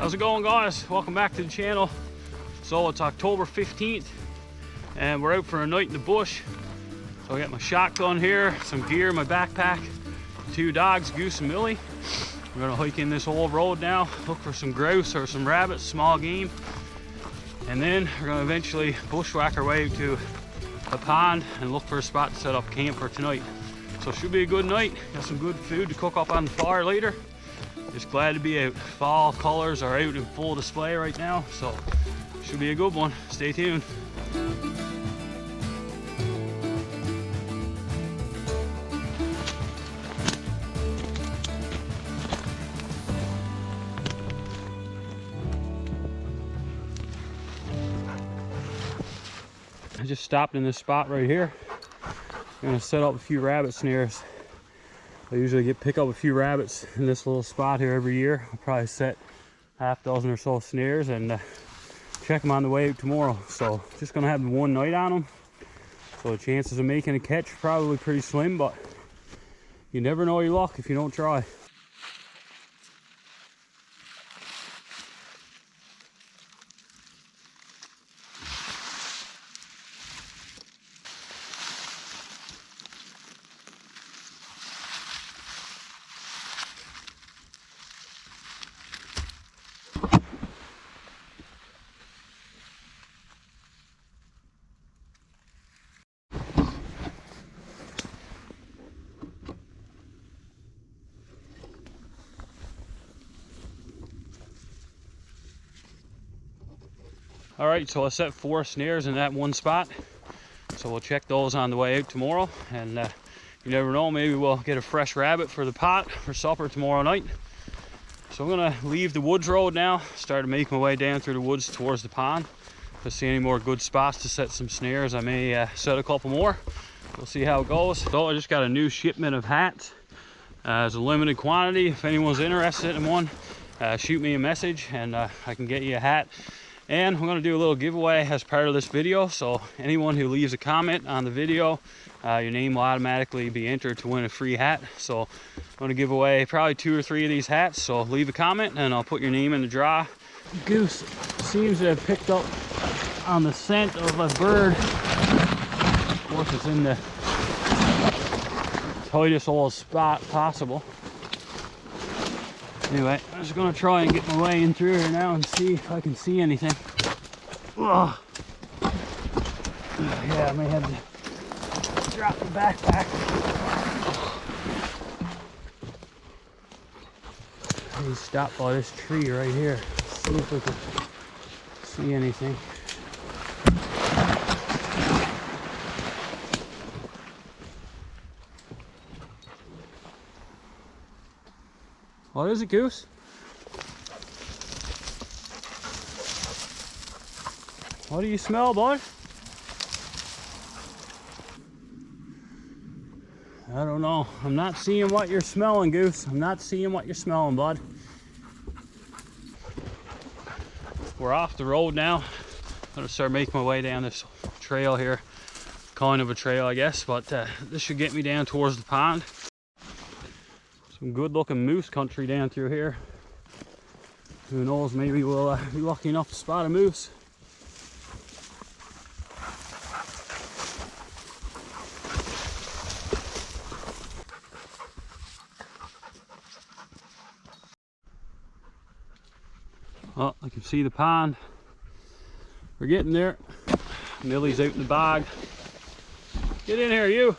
How's it going, guys? Welcome back to the channel. So it's October 15th and we're out for a night in the bush. So I got my shotgun here, some gear in my backpack, two dogs, Goose and Millie. We're gonna hike in this old road now, look for some grouse or some rabbits, small game. And then we're gonna eventually bushwhack our way to a pond and look for a spot to set up camp for tonight. So it should be a good night. Got some good food to cook up on the fire later. Just glad to be out. Fall colors are out in full display right now, so should be a good one. Stay tuned. I just stopped in this spot right here. I'm gonna set up a few rabbit snares. I usually pick up a few rabbits in this little spot here every year. I'll probably set half dozen or so snares and check them on the way out tomorrow. So just gonna have one night on them. So the chances of making a catch are probably pretty slim, but you never know your luck if you don't try. All right, so I set 4 snares in that one spot. So we'll check those on the way out tomorrow. And you never know, maybe we'll get a fresh rabbit for the pot for supper tomorrow night. So I'm gonna leave the woods road now, start to make my way down through the woods towards the pond. If I see any more good spots to set some snares, I may set a couple more. We'll see how it goes. So I just got a new shipment of hats. There's a limited quantity. If anyone's interested in one, shoot me a message and I can get you a hat. And I'm going to do a little giveaway as part of this video. So anyone who leaves a comment on the video, your name will automatically be entered to win a free hat. So I'm going to give away probably 2 or 3 of these hats. So leave a comment and I'll put your name in the draw. Goose seems to have picked up on the scent of a bird. Of course, it's in the tightest old spot possible. Anyway, I'm just gonna try and get my way in through here now and see if I can see anything. Ugh. Yeah, I may have to drop the backpack. Let stop by this tree right here. See if we can see anything. What is it, Goose? What do you smell, bud? I don't know. I'm not seeing what you're smelling, Goose. I'm not seeing what you're smelling, bud. We're off the road now. I'm gonna start making my way down this trail here. Kind of a trail, I guess, but this should get me down towards the pond. Some good looking moose country down through here. Who knows, maybe we'll be lucky enough to spot a moose. Oh, I can see the pond. We're getting there. Millie's out in the bog. Get in here, you.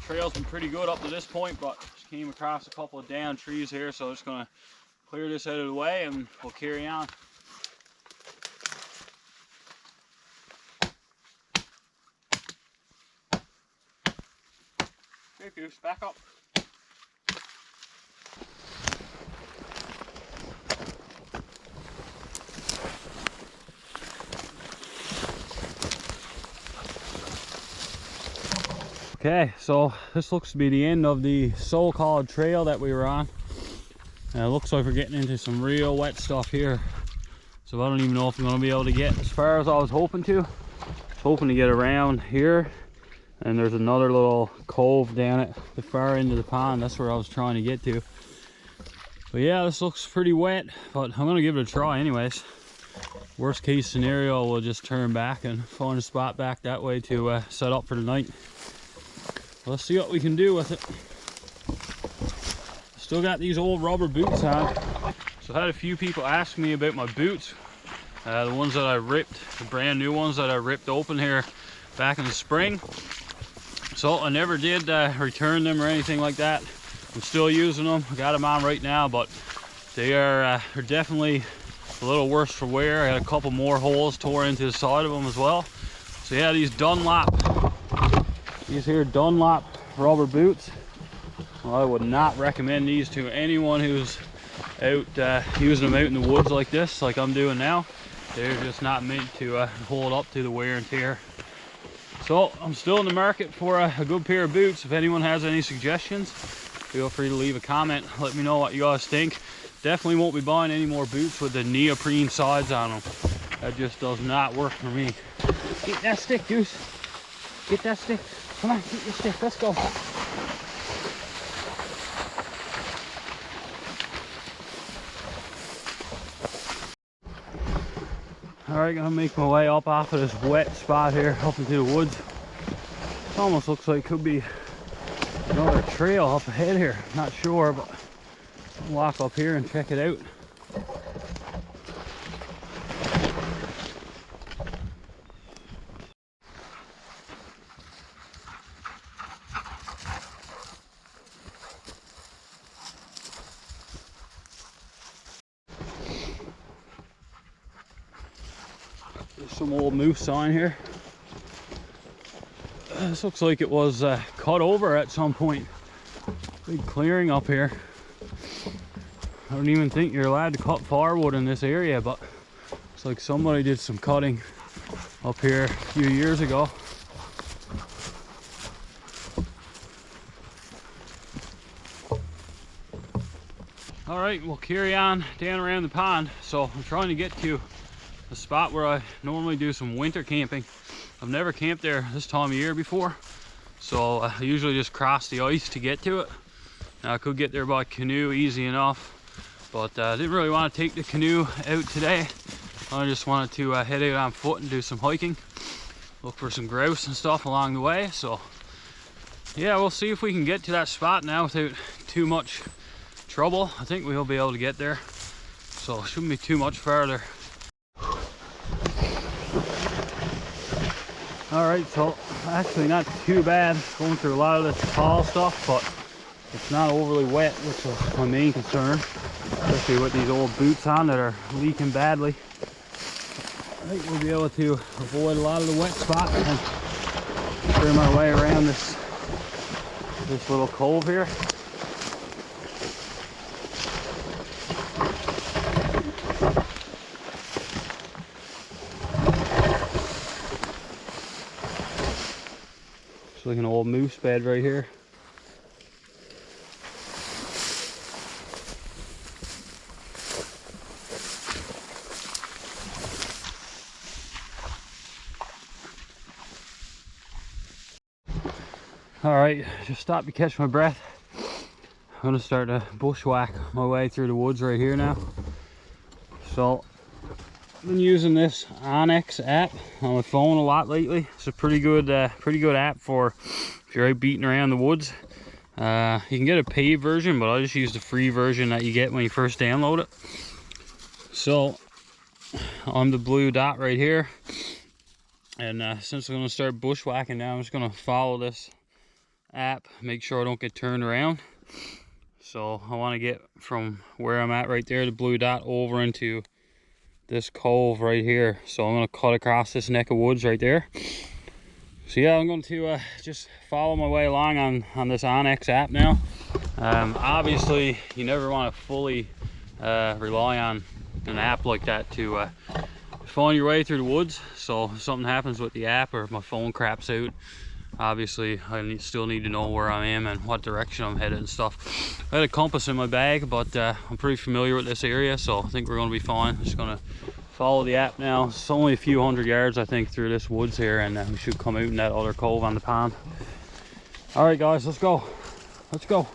Trail's been pretty good up to this point, but just came across a couple of down trees here, so I'm just gonna clear this out of the way and we'll carry on. Okay, Goose, back up. Okay, so this looks to be the end of the so-called trail that we were on. And it looks like we're getting into some real wet stuff here. So I don't even know if I'm going to be able to get as far as I was hoping to. I was hoping to get around here. And there's another little cove down at the far end of the pond. That's where I was trying to get to. But yeah, this looks pretty wet, but I'm going to give it a try anyways. Worst case scenario, we'll just turn back and find a spot back that way to set up for the night. Let's see what we can do with it. Still got these old rubber boots on. So I had a few people ask me about my boots. The ones that I ripped, the brand new ones that I ripped open here back in the spring. So I never did return them or anything like that. I'm still using them. I got them on right now, but they are they're definitely a little worse for wear. I had a couple more holes tore into the side of them as well. So yeah, these here Dunlop rubber boots. Well, I would not recommend these to anyone who's out using them out in the woods like this, like I'm doing now. They're just not meant to hold up to the wear and tear. So I'm still in the market for a good pair of boots. If anyone has any suggestions, feel free to leave a comment. Let me know what you guys think. Definitely won't be buying any more boots with the neoprene sides on them. That just does not work for me. Get that stick, Goose. Get that stick. Come on, get your stick. Let's go. Alright, gonna make my way up off of this wet spot here, up into the woods. It almost looks like it could be another trail up ahead here. Not sure, but I'll walk up here and check it out. There's some old moose sign here. This looks like it was cut over at some point. Big clearing up here. I don't even think you're allowed to cut firewood in this area, but it's like somebody did some cutting up here a few years ago. All right, we'll carry on down around the pond. So I'm trying to get to the spot where I normally do some winter camping. I've never camped there this time of year before, so I usually just cross the ice to get to it. Now I could get there by canoe easy enough, but I didn't really want to take the canoe out today. I just wanted to head out on foot and do some hiking, look for some grouse and stuff along the way. So yeah, we'll see if we can get to that spot now without too much trouble. I think we'll be able to get there, so it shouldn't be too much farther. All right, so actually not too bad going through a lot of this tall stuff, but it's not overly wet, which is my main concern, especially with these old boots on that are leaking badly. I think we'll be able to avoid a lot of the wet spots and trim our way around this little cove here. It's like an old moose bed right here. All right, just stop to catch my breath. I'm gonna start to bushwhack my way through the woods right here now. So I've been using this Onyx app on my phone a lot lately. It's a pretty good app for if you're out beating around the woods. You can get a paid version, but I just use the free version that you get when you first download it. So I'm the blue dot right here, and since I'm going to start bushwhacking now, I'm just going to follow this app, make sure I don't get turned around. So I want to get from where I'm at right there, the blue dot, over into this cove right here. So I'm going to cut across this neck of woods right there. So yeah, I'm going to just follow my way along on this Onyx app now. Obviously you never want to fully rely on an app like that to find your way through the woods. So if something happens with the app or if my phone craps out, Obviously, I still need to know where I am and what direction I'm headed and stuff. I had a compass in my bag, but I'm pretty familiar with this area, so I think we're going to be fine. I'm just going to follow the app now. It's only a few hundred yards, I think, through this woods here, and we should come out in that other cove on the pond. All right, guys, let's go. Let's go.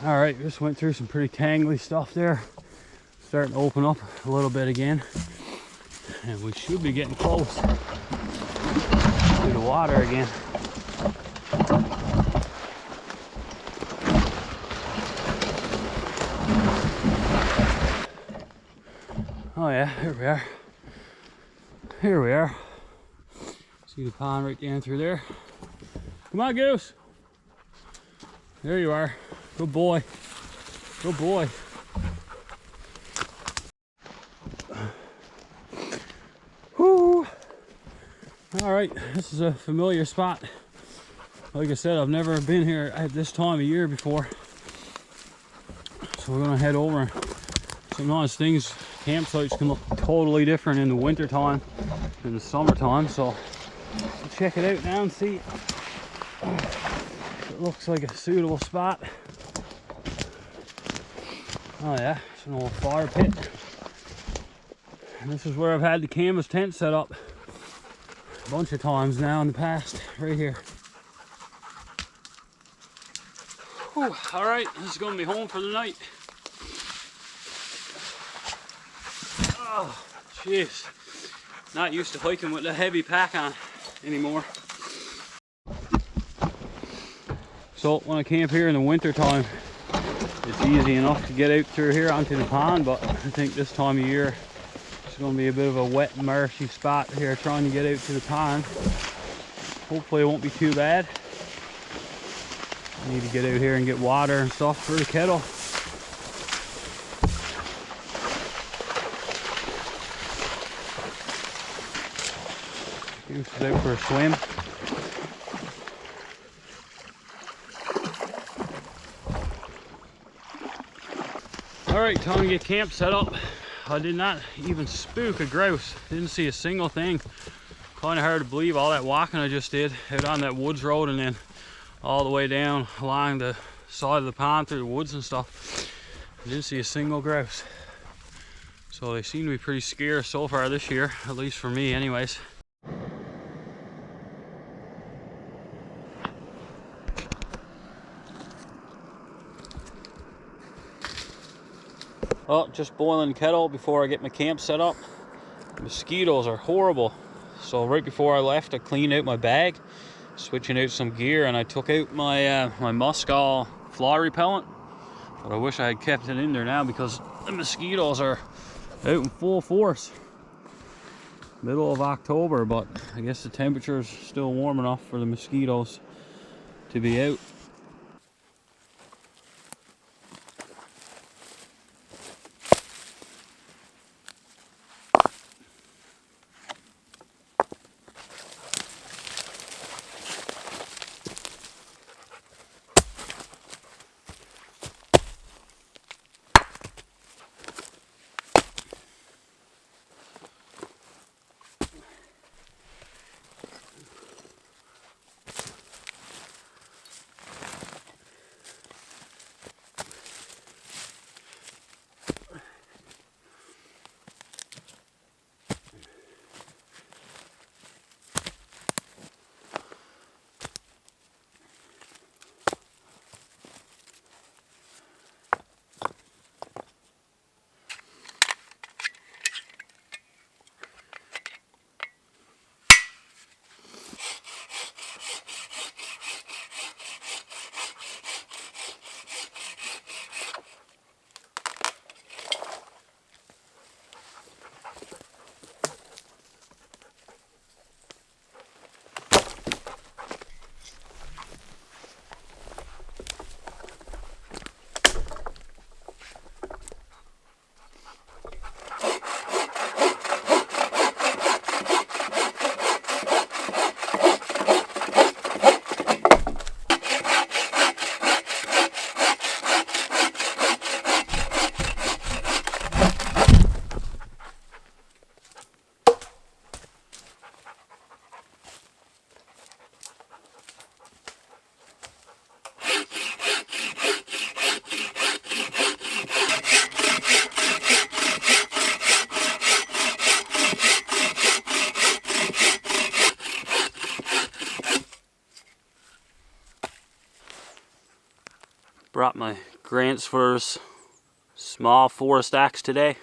All right, just went through some pretty tangly stuff there. Starting to open up a little bit again. And we should be getting close to the water again. Oh yeah, here we are. Here we are. See the pond right down through there. Come on, Goose. There you are. Good boy. Good boy. Whoo. All right, this is a familiar spot. Like I said, I've never been here at this time of year before. So we're gonna head over. Sometimes campsites can look totally different in the winter time than the summertime. So we'll check it out now and see if it looks like a suitable spot. Oh yeah, it's an old fire pit. And this is where I've had the canvas tent set up a bunch of times now in the past, right here. Whew, all right, this is gonna be home for the night. Oh, jeez. Not used to hiking with a heavy pack on anymore. So when I camp here in the winter time, it's easy enough to get out through here onto the pond, but I think this time of year it's going to be a bit of a wet, marshy spot here trying to get out to the pond. Hopefully it won't be too bad. I need to get out here and get water and stuff for the kettle. Goose is out for a swim. Alright, time to get camp set up. I did not even spook a grouse. Didn't see a single thing. Kind of hard to believe all that walking I just did out on that woods road and then all the way down along the side of the pond through the woods and stuff. I didn't see a single grouse. So they seem to be pretty scarce so far this year, at least for me anyways. Oh, just boiling kettle before I get my camp set up. The mosquitoes are horrible. So right before I left, I cleaned out my bag, switching out some gear, and I took out my my Muscal fly repellent. But I wish I had kept it in there now because the mosquitoes are out in full force. Middle of October, but I guess the temperature is still warm enough for the mosquitoes to be out. Brought my Grantsford's small forest axe today.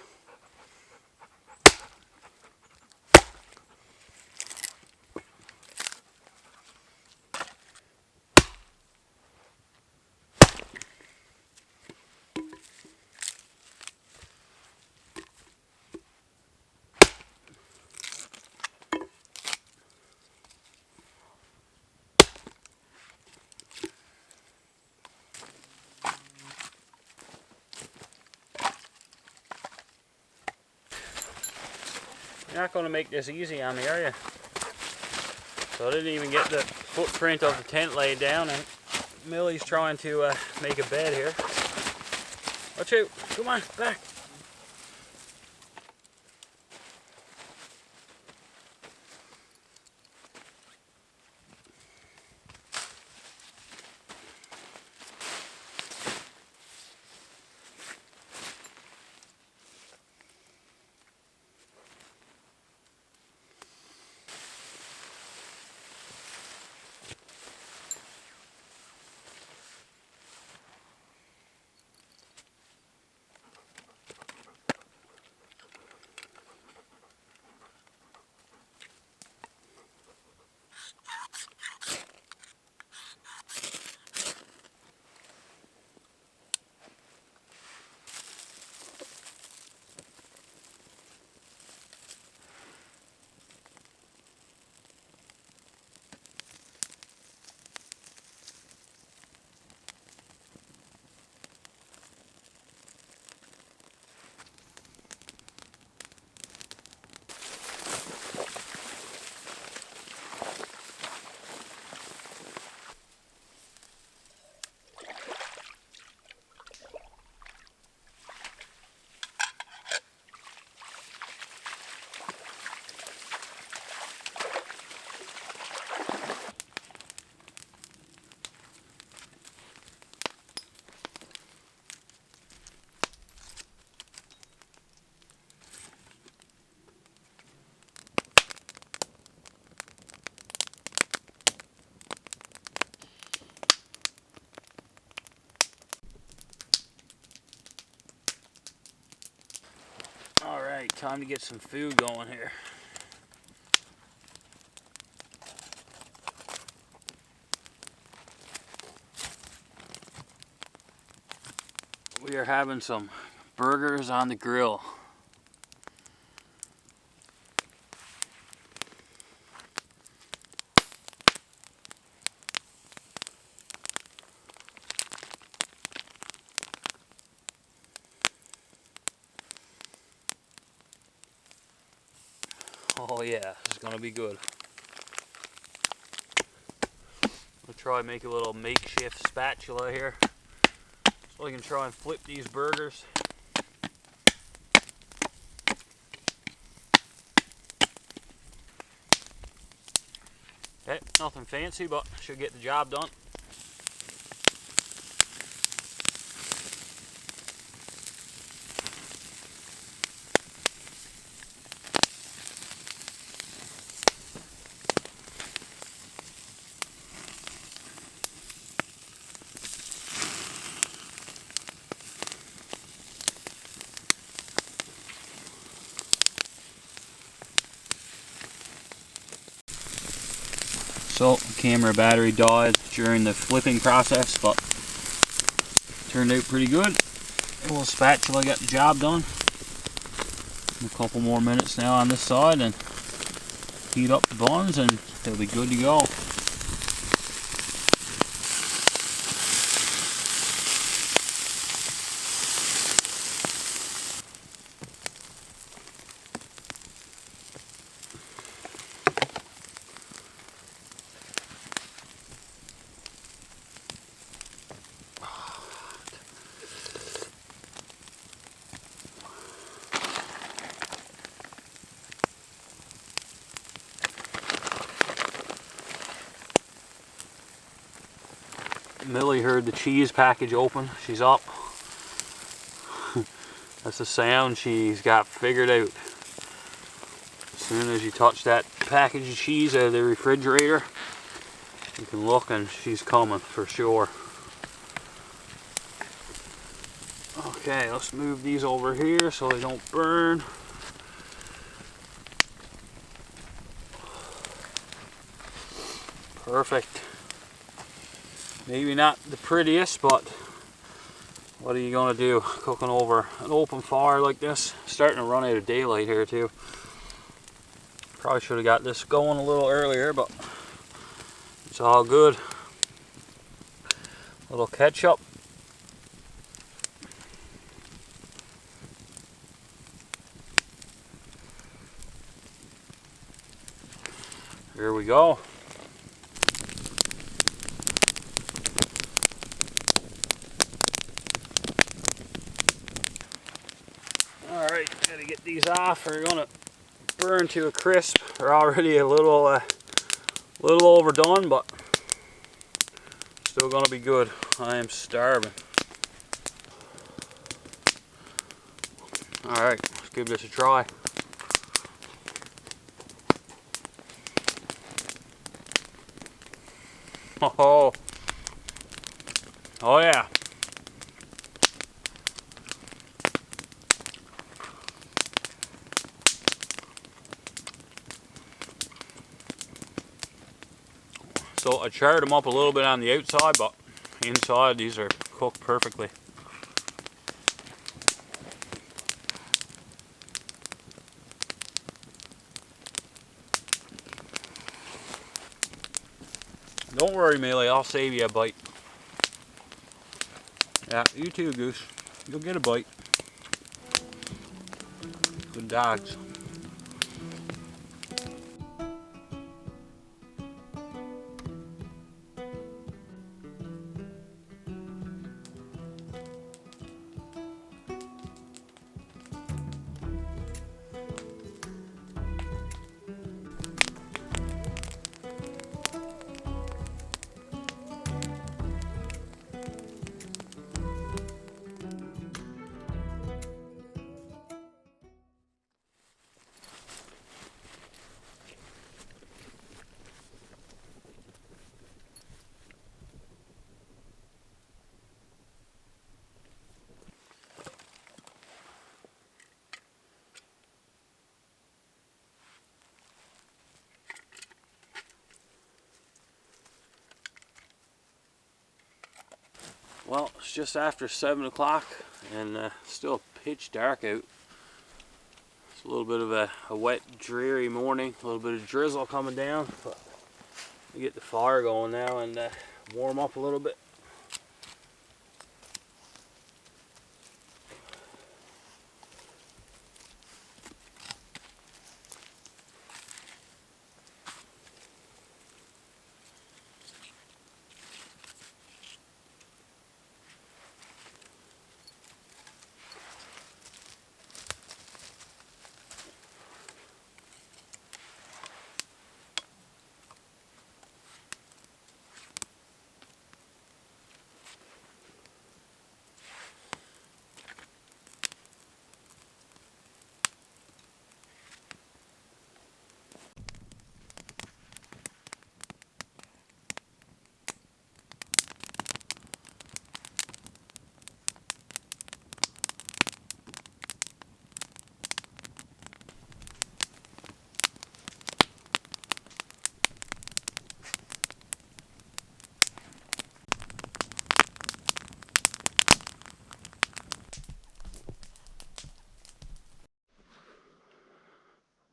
You're not going to make this easy on me, are you? So I didn't even get the footprint of the tent laid down, and Millie's trying to make a bed here. Watch out! Come on, back! Alright, time to get some food going here. We are having some burgers on the grill. Oh yeah, this is gonna be good. We'll try and make a little makeshift spatula here so I can try and flip these burgers. Okay, nothing fancy, but should get the job done. So, camera battery died during the flipping process, but turned out pretty good. A little spatula got the job done. A couple more minutes now on this side and heat up the buns and they'll be good to go. Millie heard the cheese package open. She's up. That's the sound she's got figured out. As soon as you touch that package of cheese out of the refrigerator, you can look and she's coming for sure. Okay, let's move these over here so they don't burn. Perfect. Maybe not the prettiest, but what are you gonna do? Cooking over an open fire like this. Starting to run out of daylight here too. Probably should have got this going a little earlier, but it's all good. A little ketchup. Here we go. Alright, gotta get these off. We're gonna burn to a crisp. They're already a little overdone, but still gonna be good. I am starving. Alright, let's give this a try. Oh, oh yeah. So I charred them up a little bit on the outside, but inside these are cooked perfectly. Don't worry, Millie, I'll save you a bite. Yeah, you too, Goose. You'll get a bite. Good dogs. Well, it's just after 7 o'clock and still pitch dark out. It's a little bit of a wet, dreary morning. A little bit of drizzle coming down. But we get the fire going now and warm up a little bit.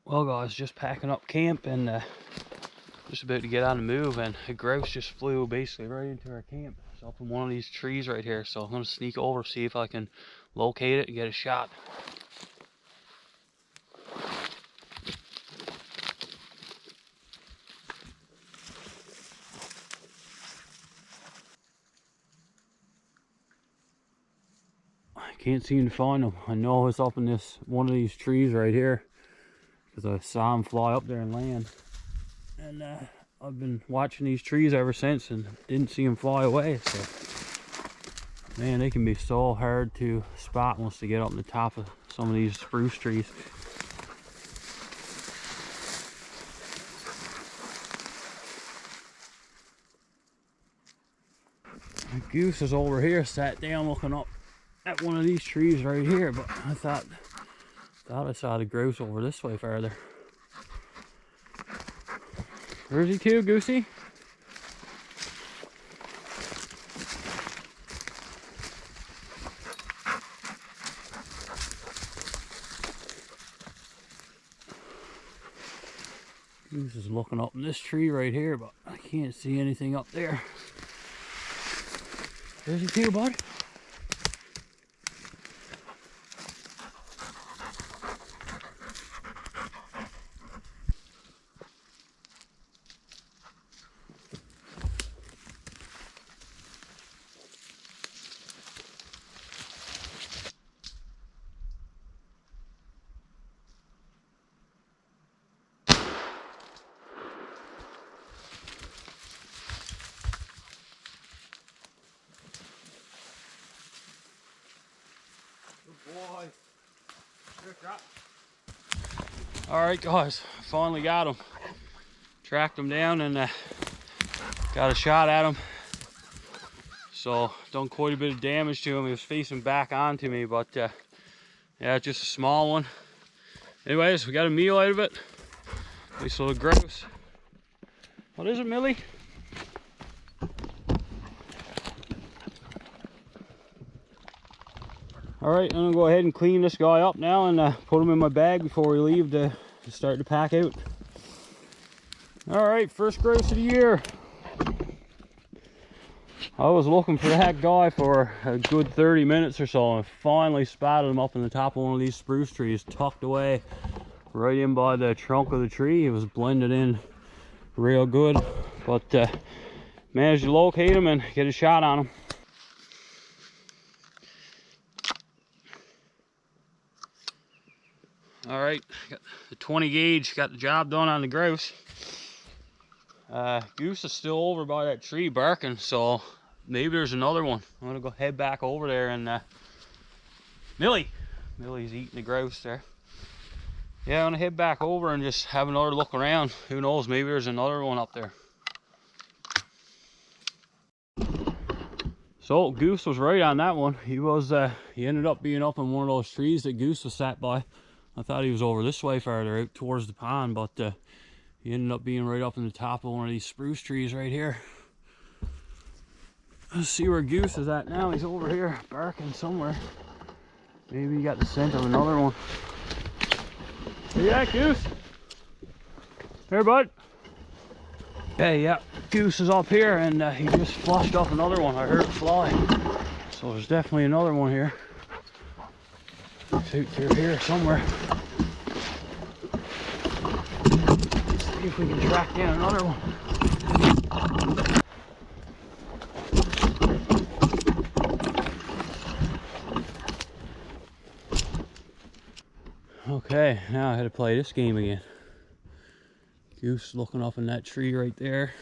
Well guys, just packing up camp and just about to get on the move, and a grouse just flew basically right into our camp. It's up in one of these trees right here, so I'm going to sneak over, see if I can locate it and get a shot. I can't seem to find him. I know it's up in this one of these trees right here, because I saw him fly up there and land. And I've been watching these trees ever since and didn't see him fly away. So, man, they can be so hard to spot once they get up on the top of some of these spruce trees. The goose is over here, sat down looking up at one of these trees right here, but I thought I saw the grouse over this way farther. Where's he to, Goosey? Goose is looking up in this tree right here, but I can't see anything up there. Where's he to, bud? Boy. Alright guys, finally got him. Tracked him down and got a shot at him. So done quite a bit of damage to him. He was facing back onto me, but yeah, just a small one. Anyways, we got a meal out of it. Nice little grouse. What is it, Millie? Alright, I'm gonna go ahead and clean this guy up now and put him in my bag before we leave to start to pack out. Alright, first grouse of the year. I was looking for that guy for a good 30 minutes or so and finally spotted him up in the top of one of these spruce trees, tucked away right in by the trunk of the tree. It was blended in real good, but managed to locate him and get a shot on him. All right, got the 20 gauge, got the job done on the grouse. Goose is still over by that tree barking, so maybe there's another one. I'm gonna go head back over there and Millie's eating the grouse there. Yeah, I'm gonna head back over and just have another look around. Who knows, maybe there's another one up there. So Goose was right on that one. He ended up being up in one of those trees that Goose was sat by. I thought he was over this way farther out towards the pond, but he ended up being right up in the top of one of these spruce trees right here. Let's see where Goose is at now. He's over here barking somewhere. Maybe he got the scent of another one. Hey, yeah, Goose. Here, bud. Hey, yeah, Goose is up here and he just flushed up another one. I heard it fly. So there's definitely another one here. It's out through here somewhere. Let's see if we can track down another one. Okay, now I had to play this game again. Goose looking up in that tree right there.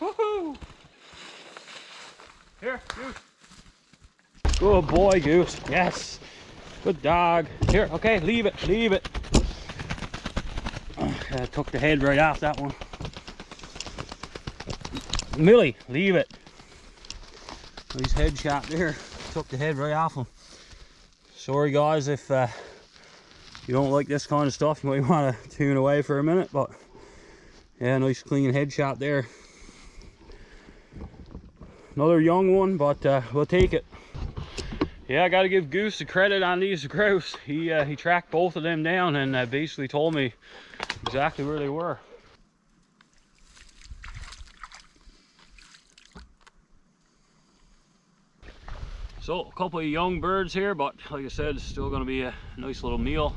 Woohoo! Here, Goose. Good boy, Goose. Yes. Good dog. Here, okay, leave it, leave it. I took the head right off that one. Millie, leave it. Nice head shot there. Took the head right off him. Sorry guys if you don't like this kind of stuff. You might want to tune away for a minute, but yeah, nice clean head shot there. Another young one, but we'll take it. Yeah, I got to give Goose the credit on these grouse. He tracked both of them down and basically told me exactly where they were. So a couple of young birds here, but like I said, it's still going to be a nice little meal.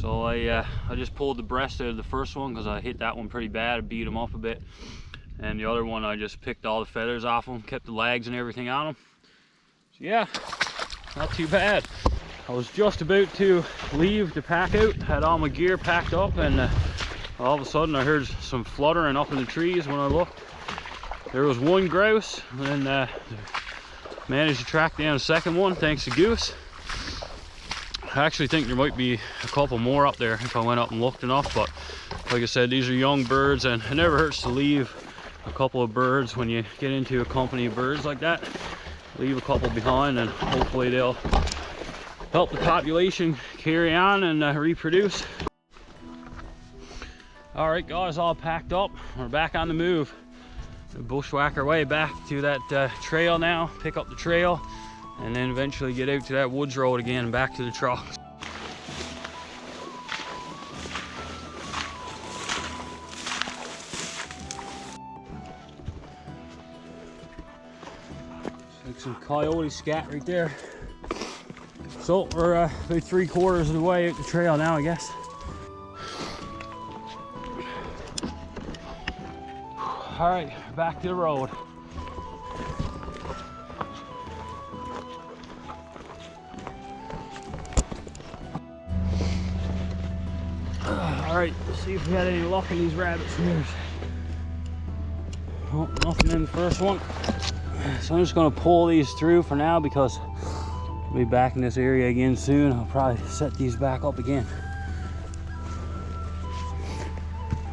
So I just pulled the breast out of the first one because I hit that one pretty bad. I beat him up a bit. And the other one, I just picked all the feathers off him, kept the legs and everything on him. So yeah, not too bad. I was just about to leave to pack out, had all my gear packed up, and All of a sudden I heard some fluttering up in the trees. When I looked, there was one grouse, and then managed to track down a second one thanks to Goose. I actually think there might be a couple more up there if I went up and looked enough, but like I said, these are young birds, and it never hurts to leave a couple of birds when you get into a company of birds like that. Leave a couple behind, and hopefully they'll help the population carry on and reproduce. All right, guys, all packed up. We're back on the move. Bushwhack our way back to that trail now, pick up the trail, and then eventually get out to that woods road again and back to the truck. Like some coyote scat right there. So we're about 3/4 of the way out the trail now, I guess. All right, back to the road. All right, let's see if we had any luck in these rabbit snares. Oh, nothing in the first one. So I'm just gonna pull these through for now because I'll be back in this area again soon. I'll probably set these back up again.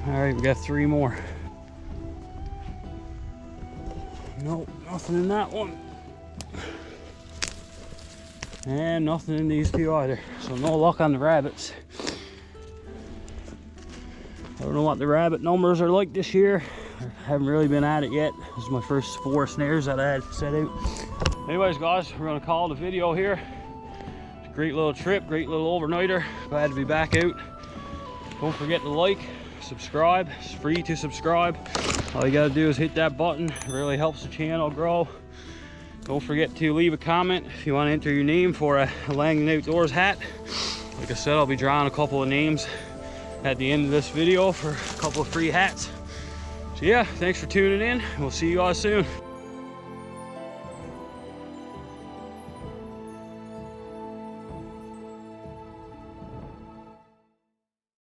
All right, we got 3 more. Nope, nothing in that one. And nothing in these 2 either. So no luck on the rabbits. I don't know what the rabbit numbers are like this year. I haven't really been at it yet. This is my first 4 snares that I had set out. Anyways, guys, we're gonna call the video here. It's a great little trip, great little overnighter. Glad to be back out. Don't forget to like, subscribe. It's free to subscribe. All you gotta do is hit that button. It really helps the channel grow. Don't forget to leave a comment if you want to enter your name for a Langdon Outdoors hat. Like I said, I'll be drawing a couple of names at the end of this video for a couple of free hats. So yeah, thanks for tuning in. We'll see you guys soon.